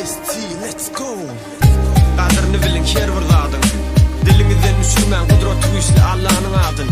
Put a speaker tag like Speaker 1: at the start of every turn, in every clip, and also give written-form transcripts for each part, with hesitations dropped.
Speaker 1: Ice-T, let's go.
Speaker 2: Qadrini bilin her bir zadın. Dilinizden düşürmän kudret güýçli Allah'ın adyn.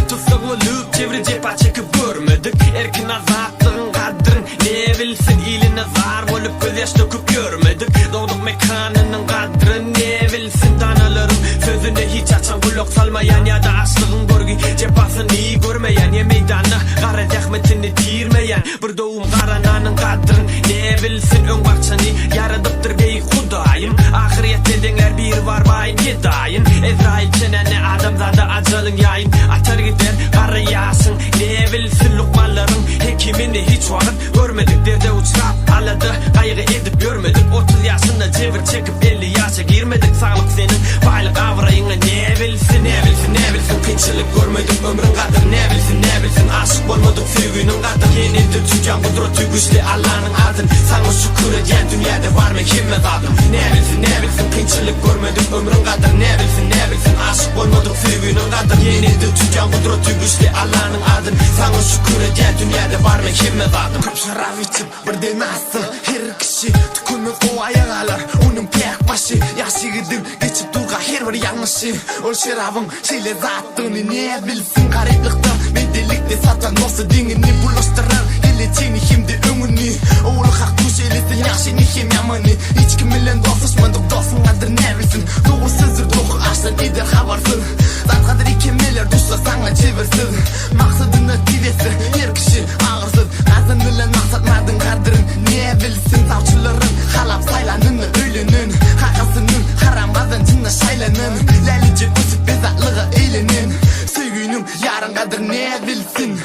Speaker 2: Tutsak olup çevre cepa çekip görmedik. Erkin azatlığın kadrın ne bilsin, iline zar olup göz yaş döküp görmedik. Doğduk mekanının kadrın ne bilsin, danaların sözüne hiç açan kulak salmayan ya da açlığın görgü cepasını iyi görmeyen, ya meydana kara zahmetini tirmeyen bir doğum karananın kadrın ne bilsin. Ön bakçanı yaradıptır bey Hudayım, ahirette denger bir var bayın yedayın. Ezrail çenene adamzada acalın yayın atar gider kara yağsın, ne bilsin lokmaların hekimini hiç vakit görmedik. Derde uçrap aladı kaygı edip görmedik. 30 yaşında cevir çekip 50 yaşa girmedik. Sağlık senin baylık avrayını ne bilsin, ne bilsin, ne bilsin. Kıyçılık görmedik ömrün kadar ne bilsin, ne bilsin. Aşık olmadık sevginin kadar yenildi tüken kudreti güçlü Allah'ın adın. Sana şükür eden dünyada var mı kimmez adım. Ne bilsin, ne bilsin. Kıyçılık görmedik ömrün kadar ne bilsin, ne bilsin. Aşık olmadık sevginin kadar yenildi tüken kudreti güçlü Allah'ın adın. Sana şükür eden dünyada var mı kimmez adım.
Speaker 1: Köp şarap içip bir denası her kişi tükünmez o ayağalar onun pek başı. Yaşı gidip geçip duğa her bir yanlışı. O şarabın şeyle zattığını ne bilsin. Gariplikte medelikte satan nasıl dingini bulaştırar geleceğini şimdi önünü. Oğlu hak kuş eylesin yaşını hem yamanı. Hiç kiminle dostlaşmadık dostun adır ne bilsin. Doğu sözür doğu açtan eder habersın. Zat kadar ikemeler düşse sana çevirsin. Maksadına tivesi her kişi ağırsın. Kazanılan maksatmadın kadrin ne bilsin. Savcıların halap saylanını ölünün. Kakasının haram kazancına şaylanın. Lalice üsüp bezatlığa eğlenin. Sevginin yarın kadar ne bilsin.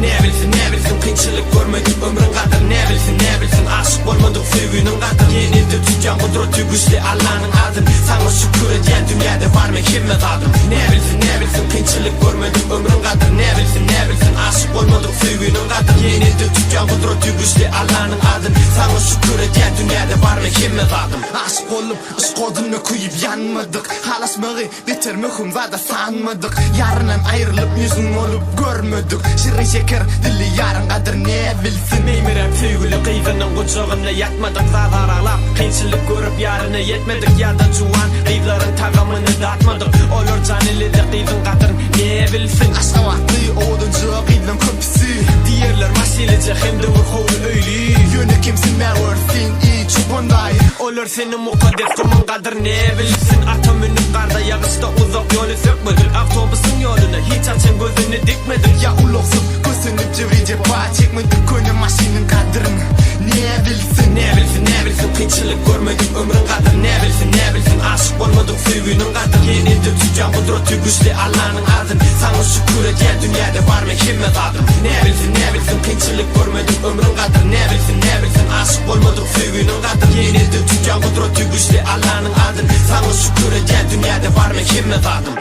Speaker 2: Ne bilsin, ne bilsin. Kıyçılık görmedik ömrün kadar ne bilsin, ne bilsin. Aşık olmadık sevginin kadar yenildi tüken kudreti güçlü Allah'ın adın. Sana şükür eden dünyada var mı kimmez adım. Ne bilsin, ne bilsin. Kıyçılık görmedik ömrün kadar ne bilsin, ne bilsin. Aşık olmadık sevginin kadar yenildi tüken kudreti güçlü Allah'ın adın. Sana şükür eden dünyada var mı kimmez adım.
Speaker 1: Aşık olup ışık odunu kuyup yanmadık. Halaşmağı biter mühüm zada sanmadık. Yarından ayrılıp yüzün olup görmedik. Şirin şeker dili yarın kadar ne bilsin.
Speaker 2: Meymirem sevgili kıyğının kucağına yatmadık. Zadar ağlap kıyçılık görüp yarına yetmedik. Ya da cuan kıyıların tagamını dağıtmadık. Olur canili de kıyğın kadar ne bilsin.
Speaker 1: Aşka vakti oduncu kıyıdan köpüsü.
Speaker 2: Diğerler masilece hem de vurhoğlu öylü.
Speaker 1: Yönü kimsin ne versin iyi çupunday.
Speaker 2: Olur senin mukaddes kumun kadar ne bilsin. Atam önüp karda yağışta uzak yolu sökmedik. Avtobusun yoluna hiç açın gözünü dikmedik.
Speaker 1: Ya uloksuz gözünüp cevri cepa çekmedik. Köyne maşinin kadrını ne bilsin.
Speaker 2: Ne bilsin, ne bilsin. Kıyçılık görmedik ömrün kadar ne bilsin, ne bilsin. Aşık olmadık sevginin kadar yenildi tüken kudreti güçlü Allah'ın adın. Sana şükür eden dünyada var mı kimmez adım. Ne bilsin, ne bilsin. Kıyçılık görmedik ömrün kadar ne bilsin, ne bilsin. Aşık olmadık sevginin kadar yenildi tüken kudreti güçlü Allah'ın adın. Sana şükür eden dünyada var mı kimmez adım.